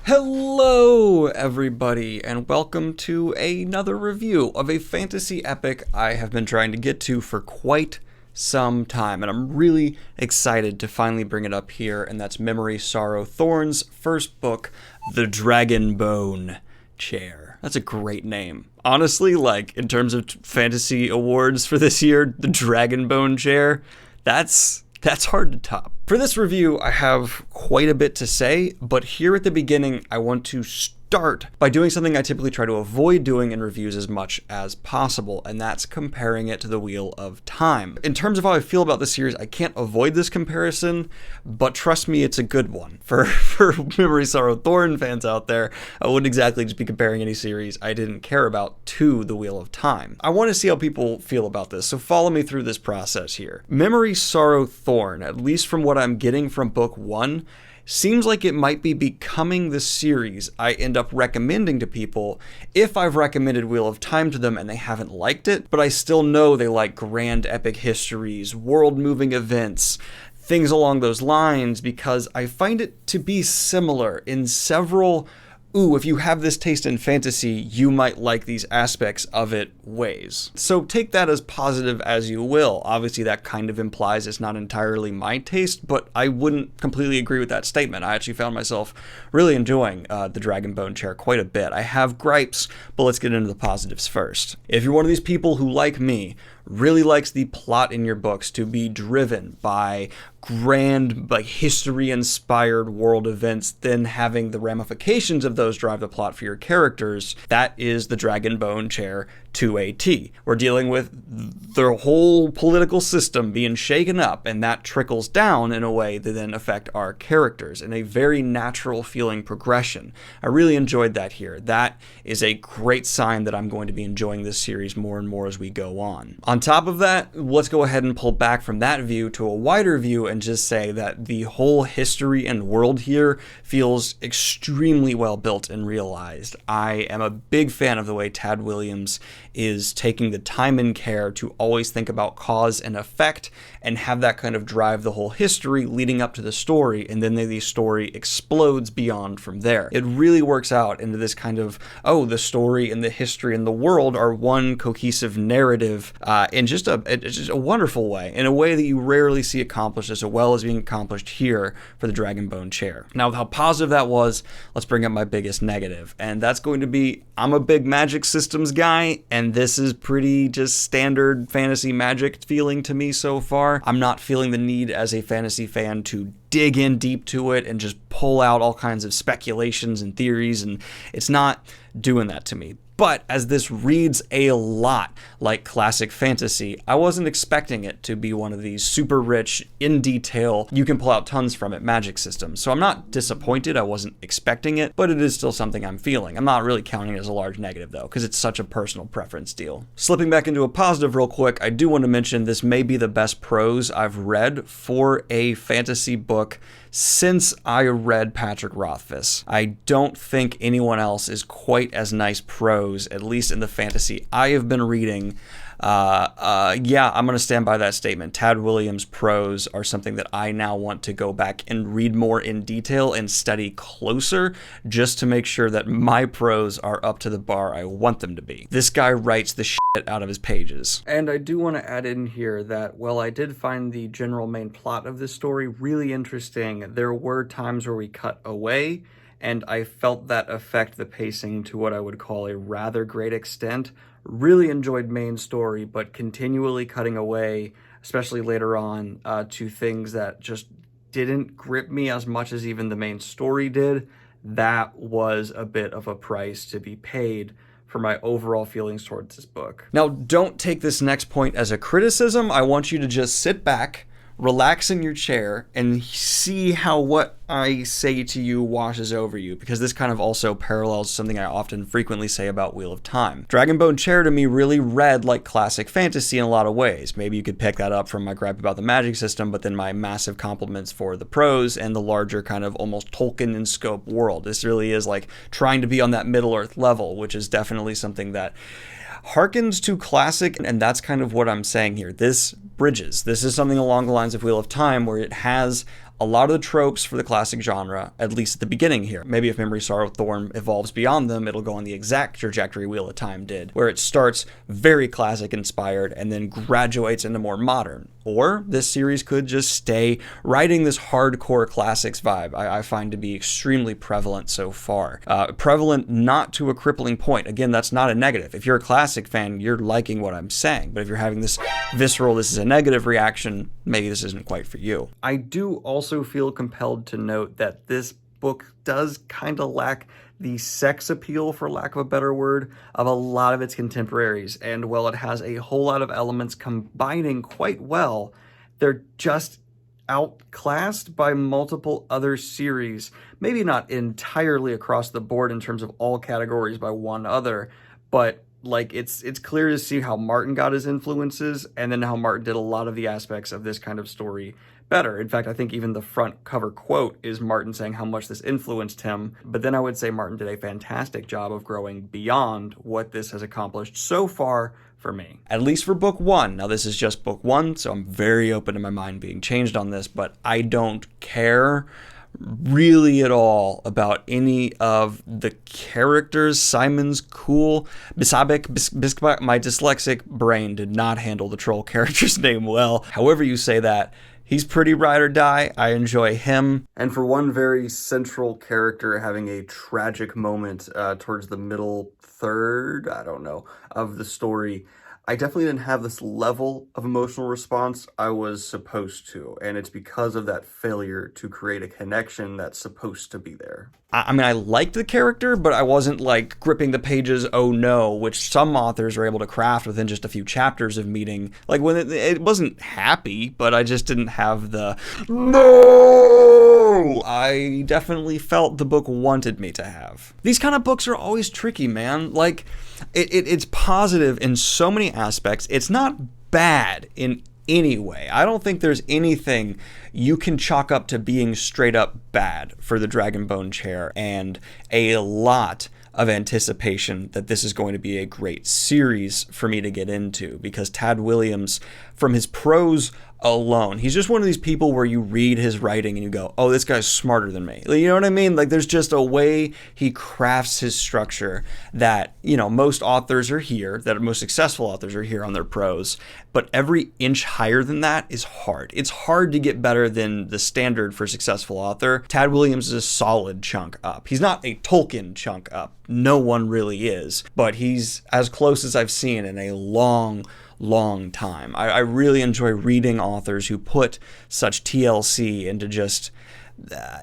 Hello, everybody, and welcome to another review of a fantasy epic I have been trying to get to for quite some time, and I'm really excited to finally bring it up here, and that's Memory, Sorrow, Thorn's first book, The Dragonbone Chair. That's a great name. Honestly, like, in terms of fantasy awards for this year, The Dragonbone Chair, that's hard to top. For this review, I have quite a bit to say, but here at the beginning, I want to start by doing something I typically try to avoid doing in reviews as much as possible, and that's comparing it to the Wheel of Time. In terms of how I feel about the series, I can't avoid this comparison, but trust me, it's a good one. For Memory, Sorrow, Thorn fans out there, I wouldn't exactly just be comparing any series I didn't care about to the Wheel of Time. I want to see how people feel about this, so follow me through this process here. Memory, Sorrow, Thorn, at least from what I'm getting from book 1, seems like it might be becoming the series I end up recommending to people if I've recommended Wheel of Time to them and they haven't liked it, but I still know they like grand epic histories, world-moving events, things along those lines, because I find it to be similar in several if you have this taste in fantasy, you might like these aspects of it ways. So take that as positive as you will. Obviously, that kind of implies it's not entirely my taste, but I wouldn't completely agree with that statement. I actually found myself really enjoying the Dragonbone Chair quite a bit. I have gripes, but let's get into the positives first. If you're one of these people who, like me, really likes the plot in your books to be driven by grand, like, history-inspired world events, then having the ramifications of those drive the plot for your characters, that is the Dragonbone Chair to a T. We're dealing with the whole political system being shaken up, and that trickles down in a way that then affect our characters in a very natural feeling progression. I really enjoyed that here. That is a great sign that I'm going to be enjoying this series more and more as we go on. On top of that, let's go ahead and pull back from that view to a wider view and just say that the whole history and world here feels extremely well built and realized. I am a big fan of the way Tad Williams is taking the time and care to always think about cause and effect and have that kind of drive the whole history leading up to the story, and then the story explodes beyond from there. It really works out into this kind of, the story and the history and the world are one cohesive narrative in just a wonderful way, in a way that you rarely see accomplished as well as being accomplished here for the Dragonbone Chair. Now, with how positive that was, let's bring up my biggest negative, and that's going to be, I'm a big magic systems guy, and this is pretty just standard fantasy magic feeling to me so far. I'm not feeling the need as a fantasy fan to dig in deep to it and just pull out all kinds of speculations and theories, and it's not doing that to me. But as this reads a lot like classic fantasy, I wasn't expecting it to be one of these super rich, in detail, you can pull out tons from it magic systems. So I'm not disappointed, I wasn't expecting it, but it is still something I'm feeling. I'm not really counting it as a large negative though, because it's such a personal preference deal. Slipping back into a positive real quick, I do want to mention this may be the best prose I've read for a fantasy book since I read Patrick Rothfuss. I don't think anyone else is quite as nice prose, at least in the fantasy I have been reading. Yeah, I'm going to stand by that statement. Tad Williams' prose are something that I now want to go back and read more in detail and study closer, just to make sure that my prose are up to the bar I want them to be. This guy writes the shit out of his pages. And I do want to add in here that while I did find the general main plot of this story really interesting, there were times where we cut away, and I felt that affect the pacing to what I would call a rather great extent. Really enjoyed main story, but continually cutting away, especially later on, to things that just didn't grip me as much as even the main story did. That was a bit of a price to be paid for my overall feelings towards this book. Now, don't take this next point as a criticism. I want you to just sit back, relax in your chair, and see how what I say to you washes over you, because this kind of also parallels something I often frequently say about Wheel of Time. Dragonbone Chair to me really read like classic fantasy in a lot of ways. Maybe you could pick that up from my gripe about the magic system, but then my massive compliments for the prose and the larger kind of almost Tolkien in scope world. This really is like trying to be on that Middle-earth level, which is definitely something that harkens to classic, and that's kind of what I'm saying here. This bridges. This is something along the lines of Wheel of Time, where it has a lot of the tropes for the classic genre, at least at the beginning here. Maybe if Memory, Sorrow, Thorn evolves beyond them, it'll go on the exact trajectory Wheel of Time did, where it starts very classic inspired and then graduates into more modern. Or this series could just stay writing this hardcore classics vibe I find to be extremely prevalent so far. Prevalent not to a crippling point. Again, that's not a negative. If you're a classic fan, you're liking what I'm saying. But if you're having this visceral, this is a negative reaction, maybe this isn't quite for you. I do also feel compelled to note that this book does kind of lack the sex appeal, for lack of a better word, of a lot of its contemporaries. And while it has a whole lot of elements combining quite well, they're just outclassed by multiple other series. Maybe not entirely across the board in terms of all categories by one other, but like it's clear to see how Martin got his influences and then how Martin did a lot of the aspects of this kind of story better. In fact, I think even the front cover quote is Martin saying how much this influenced him. But then I would say Martin did a fantastic job of growing beyond what this has accomplished so far for me. At least for book one. Now this is just book one, so I'm very open to my mind being changed on this, but I don't care really at all about any of the characters. Simon's cool. Bisabik, my dyslexic brain did not handle the troll character's name well. However you say that, he's pretty ride or die. I enjoy him. And for one very central character having a tragic moment towards the middle third, I don't know, of the story, I definitely didn't have this level of emotional response I was supposed to, and it's because of that failure to create a connection that's supposed to be there. I mean, I liked the character, but I wasn't like gripping the pages, oh no, which some authors are able to craft within just a few chapters of meeting. Like when it wasn't happy, but I just didn't have the no. I definitely felt the book wanted me to have. These kind of books are always tricky, man. Like it's positive in so many aspects. It's not bad in any way. I don't think there's anything you can chalk up to being straight up bad for the Dragonbone chair, and a lot of anticipation that this is going to be a great series for me to get into, because Tad Williams, from his prose alone, he's just one of these people where you read his writing and you go, oh, this guy's smarter than me. You know what I mean? Like there's just a way he crafts his structure that, you know, most authors are here, that most successful authors are here on their prose, but every inch higher than that is hard. It's hard to get better than the standard for a successful author. Tad Williams is a solid chunk up. He's not a Tolkien chunk up. No one really is, but he's as close as I've seen in a long time. I really enjoy reading authors who put such TLC into just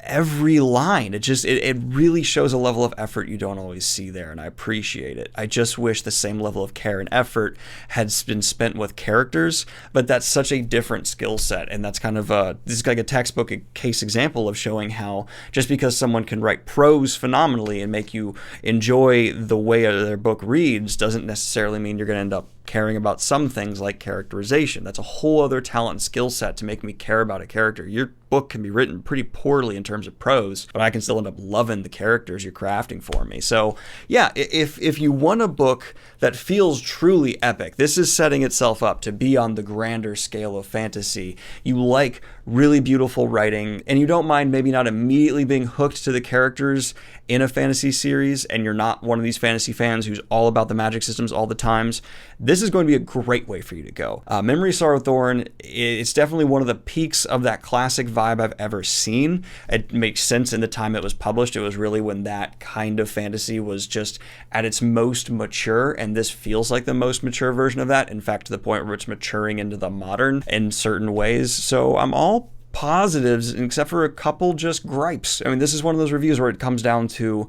every line. It really shows a level of effort you don't always see there, and I appreciate it. I just wish the same level of care and effort had been spent with characters, but that's such a different skill set, and that's kind of this is like a textbook case example of showing how just because someone can write prose phenomenally and make you enjoy the way their book reads doesn't necessarily mean you're going to end up caring about some things like characterization. That's a whole other talent and skill set to make me care about a character. Your book can be written pretty poorly in terms of prose, but I can still end up loving the characters you're crafting for me. So yeah, if you want a book that feels truly epic, this is setting itself up to be on the grander scale of fantasy. You like really beautiful writing, and you don't mind maybe not immediately being hooked to the characters in a fantasy series, and you're not one of these fantasy fans who's all about the magic systems all the times, this is going to be a great way for you to go. Memory, Sorrow, Thorn, it's definitely one of the peaks of that classic vibe I've ever seen. It makes sense in the time it was published. It was really when that kind of fantasy was just at its most mature, and this feels like the most mature version of that. In fact, to the point where it's maturing into the modern in certain ways. So I'm all positives, except for a couple just gripes. I mean, this is one of those reviews where it comes down to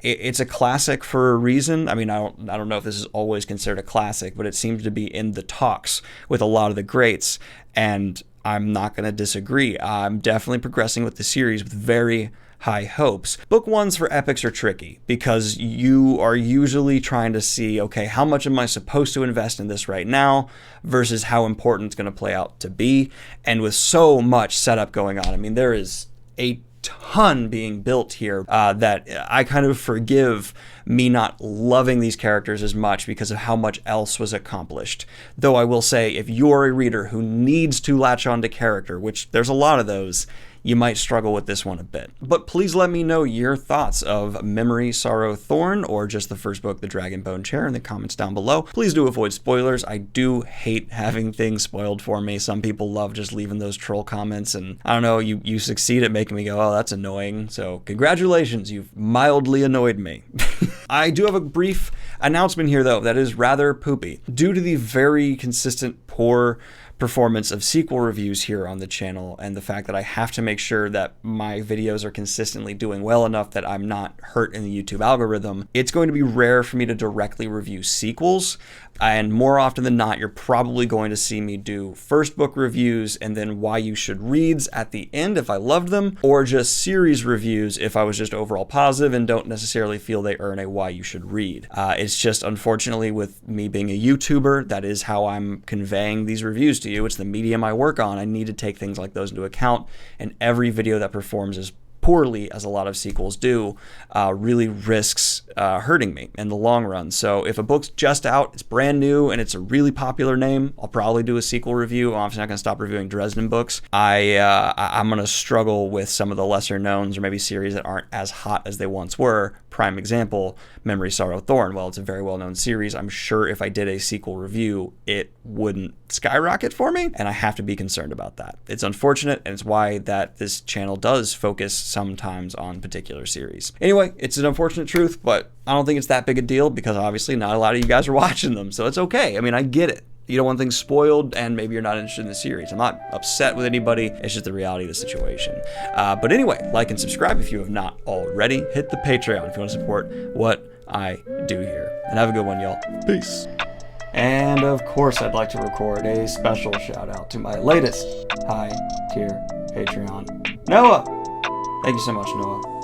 it's a classic for a reason. I mean, I don't know if this is always considered a classic, but it seems to be in the talks with a lot of the greats, and I'm not going to disagree. I'm definitely progressing with the series with very high hopes. Book ones for epics are tricky because you are usually trying to see, okay, how much am I supposed to invest in this right now versus how important it's going to play out to be. And with so much setup going on, I mean, there is a ton being built here that I kind of forgive me not loving these characters as much because of how much else was accomplished. Though I will say, if you're a reader who needs to latch on to character, which there's a lot of those, you might struggle with this one a bit. But please let me know your thoughts of Memory, Sorrow, Thorn, or just the first book, The Dragonbone Chair, in the comments down below. Please do avoid spoilers. I do hate having things spoiled for me. Some people love just leaving those troll comments, and I don't know, you succeed at making me go, oh, that's annoying. So congratulations, you've mildly annoyed me. I do have a brief announcement here, though, that is rather poopy. Due to the very consistent poor performance of sequel reviews here on the channel, and the fact that I have to make sure that my videos are consistently doing well enough that I'm not hurt in the YouTube algorithm, it's going to be rare for me to directly review sequels. And more often than not, you're probably going to see me do first book reviews and then why you should reads at the end if I loved them, or just series reviews if I was just overall positive and don't necessarily feel they earn a why you should read. It's just, unfortunately, with me being a YouTuber, that is how I'm conveying these reviews to you. It's the medium I work on. I need to take things like those into account, and every video that performs as poorly as a lot of sequels do really risks hurting me in the long run. So if a book's just out, it's brand new, and it's a really popular name, I'll probably do a sequel review. I'm obviously not going to stop reviewing Dresden books. I'm going to struggle with some of the lesser knowns, or maybe series that aren't as hot as they once were. Prime example, Memory, Sorrow, Thorn. Well, it's a very well-known series. I'm sure if I did a sequel review, it wouldn't skyrocket for me, and I have to be concerned about that. It's unfortunate, and it's why that this channel does focus sometimes on particular series. Anyway, it's an unfortunate truth, but I don't think it's that big a deal, because obviously not a lot of you guys are watching them, so it's okay. I mean, I get it. You don't want things spoiled, and maybe you're not interested in the series. I'm not upset with anybody. It's just the reality of the situation. But anyway, like and subscribe if you have not already. Hit the Patreon if you want to support what I do here. And have a good one, y'all. Peace. And of course, I'd like to record a special shout out to my latest high tier Patreon, Noah. Thank you so much, Noah.